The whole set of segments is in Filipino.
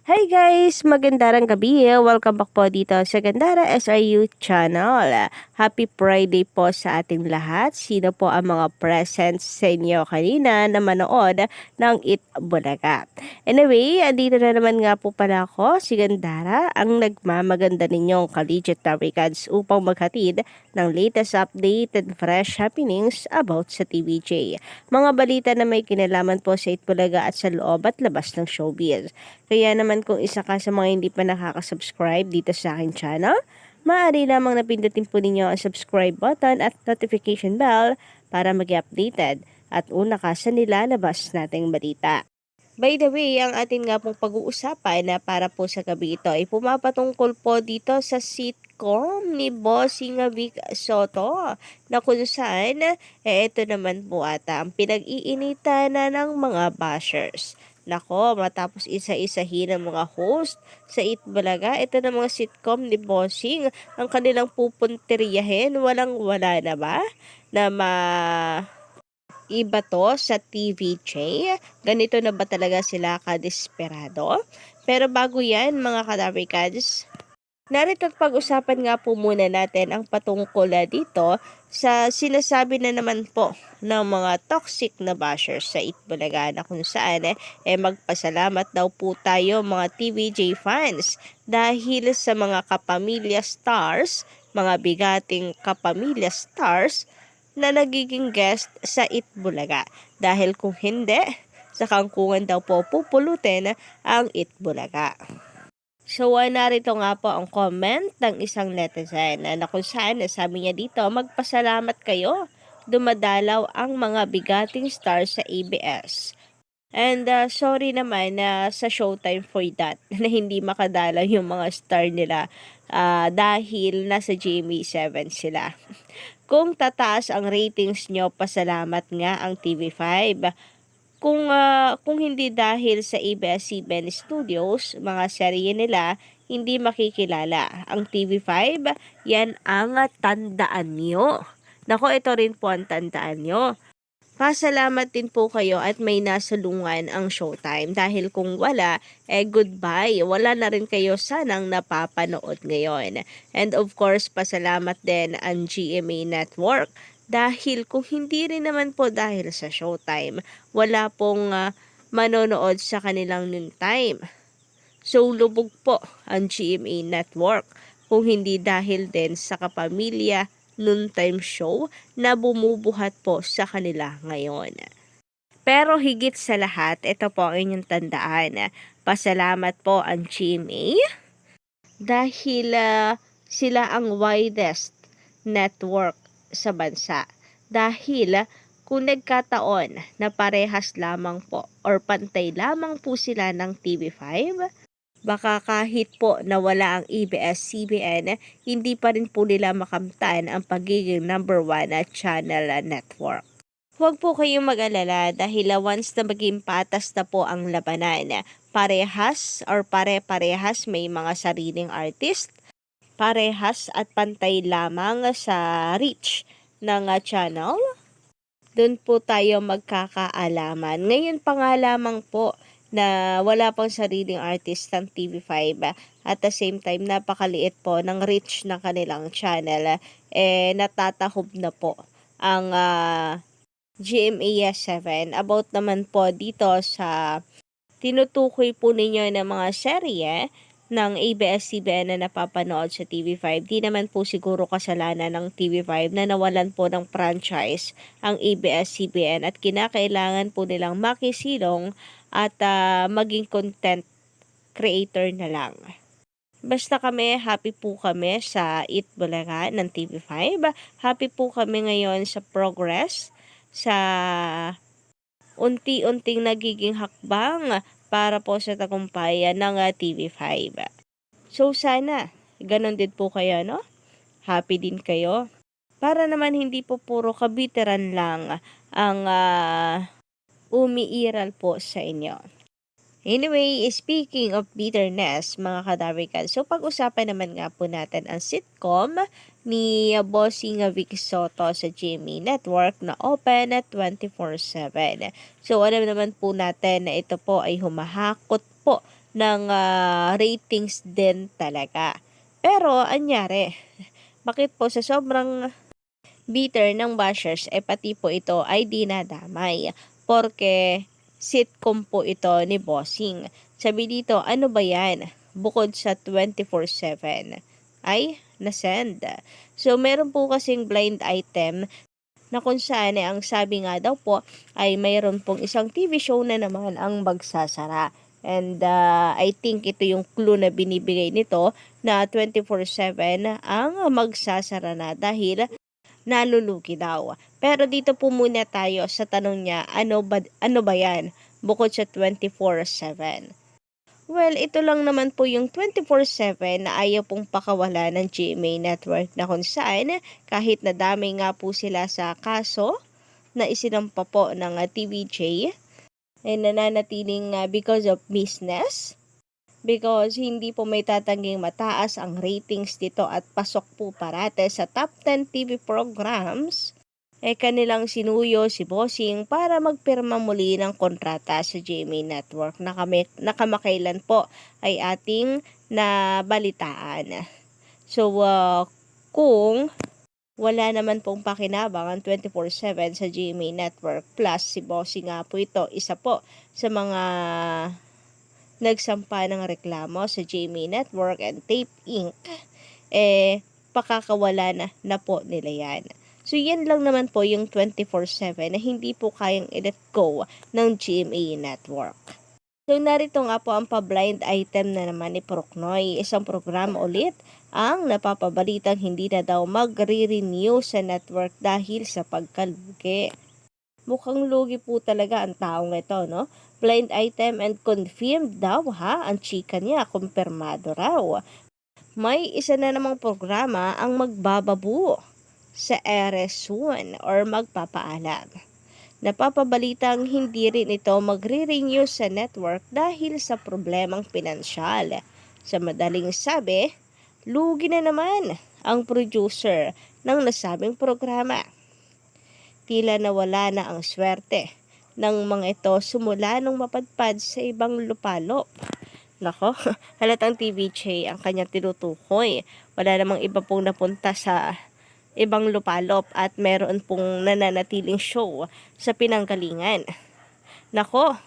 Hi guys! Magandang gabi. Welcome back po dito sa Gandara SRU channel. Happy Friday po sa ating lahat. Sino po ang mga presents sa inyo kanina na manood ng It Bulaga? Anyway, andito na naman nga po pala ako, si Gandara, ang nagmamaganda ninyong collegiate Tarikads upang maghatid ng latest update and fresh happenings about sa TVJ. Mga balita na may kinalaman po sa It Bulaga at sa loob at labas ng showbiz. Kaya naman kung isa ka sa mga hindi pa nakaka-subscribe dito sa aking channel, maaari lamang napindutin po ninyo ang subscribe button at notification bell para mag-updated at una ka sa nilalabas nating balita. By the way, ang atin nga pong pag-uusapan na para po sa gabi ito ay pumapatungkol po dito sa sitcom ni Bossing Vic Soto na kung saan, ito naman po ata ang pinag-iinitan na ng mga bashers. Nako, matapos isa-isahin ang mga host sa Itbulaga, ito na mga sitcom ni Bossing, ang kanilang pupunteriyahin, walang-wala na ba? Na iba to sa TVJ? Ganito na ba talaga sila kadesperado? Pero bago yan, mga kadarikads, narito at pag-usapan nga po muna natin ang patungkol dito sa sinasabi na naman po ng mga toxic na bashers sa Itbulaga na kung saan magpasalamat daw po tayo mga TVJ fans dahil sa mga kapamilya stars, mga bigating kapamilya stars na nagiging guest sa Itbulaga. Dahil kung hindi, sa kangkungan daw po pupulutin ang Itbulaga. So, narito nga po ang comment ng isang netizen na kung saan sabi niya dito, magpasalamat kayo, dumadalaw ang mga bigating stars sa ABS. And sorry naman na sa Showtime for that na hindi makadalaw yung mga star nila dahil nasa GMA7 sila. Kung tataas ang ratings nyo, pasalamat nga ang TV5. Kung hindi dahil sa ABS-CBN Studios, mga serye nila, hindi makikilala. Ang TV5, yan ang tandaan nyo. Nako, ito rin po ang tandaan nyo. Pasalamat din po kayo at may nasalungan ang Showtime dahil kung wala, goodbye. Wala na rin kayo sanang napapanood ngayon. And of course, pasalamat din ang GMA Network dahil kung hindi rin naman po dahil sa Showtime, wala pong manonood sa kanilang noontime. So, lubog po ang GMA Network kung hindi dahil din sa kapamilya noontime show na bumubuhat po sa kanila ngayon. Pero higit sa lahat, ito po ang inyong tandaan. Pasalamat po ang GMA dahil sila ang widest network sa bansa. Dahil kung nagkataon na parehas lamang po or pantay lamang po sila ng TV5, baka kahit po nawala ang ABS-CBN, hindi pa rin po nila makamtan ang pagiging number 1 na channel network. Huwag po kayong mag-alala dahil once na maging patas na po ang labanan, parehas or pare-parehas may mga sariling artist, parehas at pantay lamang sa reach ng channel, doon po tayo magkakaalaman. Ngayon pa nga lamang po na wala pang sariling artist ng TV5 at the same time napakaliit po ng reach ng kanilang channel, natatahob na po ang GMA7 about naman po dito sa tinutukoy po ninyo ng mga serye ng ABS-CBN na napapanood sa TV5. Di naman po siguro kasalanan ng TV5 na nawalan po ng franchise ang ABS-CBN at kinakailangan po nilang makisilong at maging content creator na lang. Basta kami, happy po kami sa Itbulaga ng TV5. Happy po kami ngayon sa progress, sa unti-unting nagiging hakbang para po sa tagumpayan ng TV5. So sana, ganun din po kayo, no? Happy din kayo. Para naman hindi po puro kabiteran lang ang umiiral po sa inyo. Anyway, speaking of bitterness, mga kadarwikan, so pag-usapan naman nga po natin ang sitcom ni Bossing Vic Soto sa GMA Network na open at 24/7. So alam naman po natin na ito po ay humahakot po ng ratings din talaga. Pero anyari, bakit po sa sobrang bitter ng bashers pati po ito ay dinadamay? Porque sitcom po ito ni Bossing. Sabi dito, ano ba yan? Bukod sa 24/7 ay nasend. So meron po kasing blind item na kung saan ang sabi nga daw po ay mayroon pong isang TV show na naman ang magsasara. And I think ito yung clue na binibigay nito na 24/7 ang magsasara na dahil nalulugi daw. Pero dito po muna tayo sa tanong niya, ano ba yan bukod sa 24/7? Well, ito lang naman po yung 24/7 na ayaw pong pakawala ng GMA Network na kung saan kahit nadami nga po sila sa kaso na isinampa po ng TVJ ay nananatiling because of business, because hindi po may tatangging mataas ang ratings dito at pasok po parate sa top 10 TV programs, kanilang sinuyo si Bossing para magpirma muli ng kontrata sa GMA Network na kamakailan po ay ating nabalitaan. So, kung wala naman pong pakinabang ang 24/7 sa GMA Network plus si Bossing nga po ito, isa po sa mga nagsampa ng reklamo sa GMA Network and Tape Inc., pakakawala na po nila yan. So, yan lang naman po yung 24/7 na hindi po kayang i-let go ng GMA Network. So, narito nga po ang pa-blind item na naman ni Procnoy. Isang programa ulit ang napapabalitang hindi na daw magre-renew sa network dahil sa pagkalugi. Mukhang lugi po talaga ang taong ito, no? Blind item and confirmed daw ha, ang chika niya, kumpirmado raw. May isa na namang programa ang magbababu sa ere soon or magpapaalam. Napapabalitang hindi rin ito magre-renew sa network dahil sa problemang pinansyal. Sa madaling sabi, lugi na naman ang producer ng nasabing programa. Tila nawala na ang swerte ng mga ito simula nung mapadpad sa ibang lupalop. Nako, halatang TVJ ang kanyang tinutukoy. Wala namang iba pong napunta sa ibang lupalop at meron pong nananatiling show sa pinanggalingan. Nako,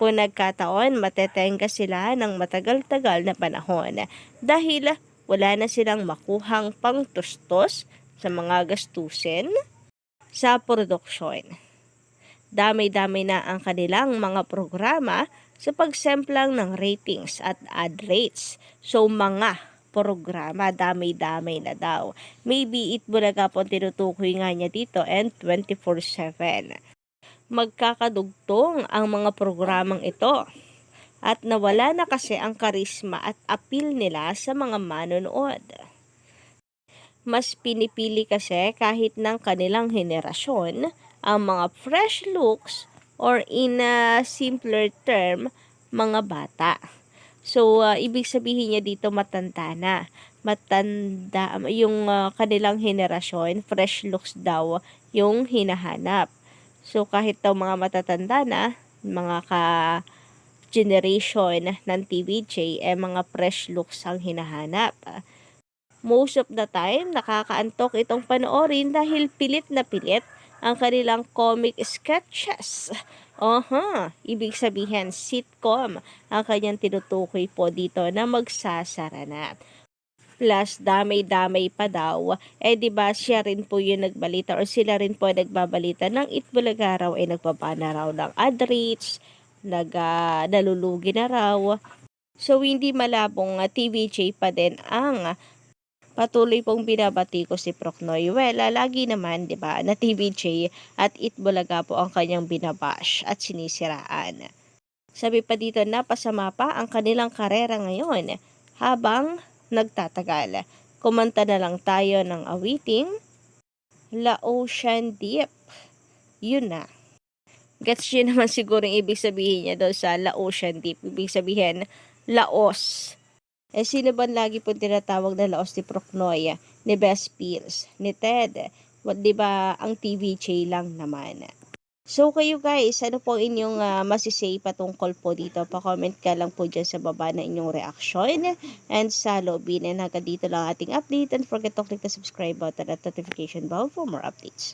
kung nagkataon, matetenga sila ng matagal-tagal na panahon dahil wala na silang makuhang pangtustos sa mga gastusin sa produksyon. Damay-damay na ang kanilang mga programa sa pagsemplang ng ratings at ad rates. So mga programa, damay-damay na daw. Maybe Itbulaga po tinutukoy nga niya dito and 24/7. Magkakadugtong ang mga programang ito at nawala na kasi ang karisma at appeal nila sa mga manonood. Mas pinipili kasi kahit ng kanilang henerasyon ang mga fresh looks or in a simpler term, mga bata. So, ibig sabihin niya dito matanda na. Matanda, yung kanilang henerasyon, fresh looks daw yung hinahanap. So, kahit daw mga matatanda na, mga ka-generation ng TVJ, mga fresh looks ang hinahanap. Most of the time, nakakaantok itong panoorin dahil pilit na pilit ang kanilang comic sketches. Ibig sabihin sitcom ang kanyang tinutukoy po dito na magsasara na. Plus, damay-damay pa daw. Diba siya rin po yung nagbalita or sila rin po nagbabalita ng Itbulaga raw ay nagbabana raw ng ad rates, nalulugi na raw. So, hindi malabong TVJ pa din ang patuloy pong binabati ko si Procnoy. Well, lagi naman, di ba, na TVJ at Itbulaga po ang kanyang binabash at sinisiraan. Sabi pa dito, napasama pa ang kanilang karera ngayon habang nagtatagal. Kumanta na lang tayo ng awiting La Ocean Deep. Yun na. Gets yun naman siguro yung ibig sabihin niya doon sa La Ocean Deep. Ibig sabihin, Laos. Sino ba lagi po tinatawag na Laos ni Procnoy, ni Best Pills, ni Ted? Di ba ang TVJ lang naman? So kayo guys, ano po inyong masisay patungkol po dito? Pa-comment ka lang po dyan sa baba na inyong reaksyon and sa loobin. And hanggang dito lang ating update. Don't forget to click the subscribe button at notification bell for more updates.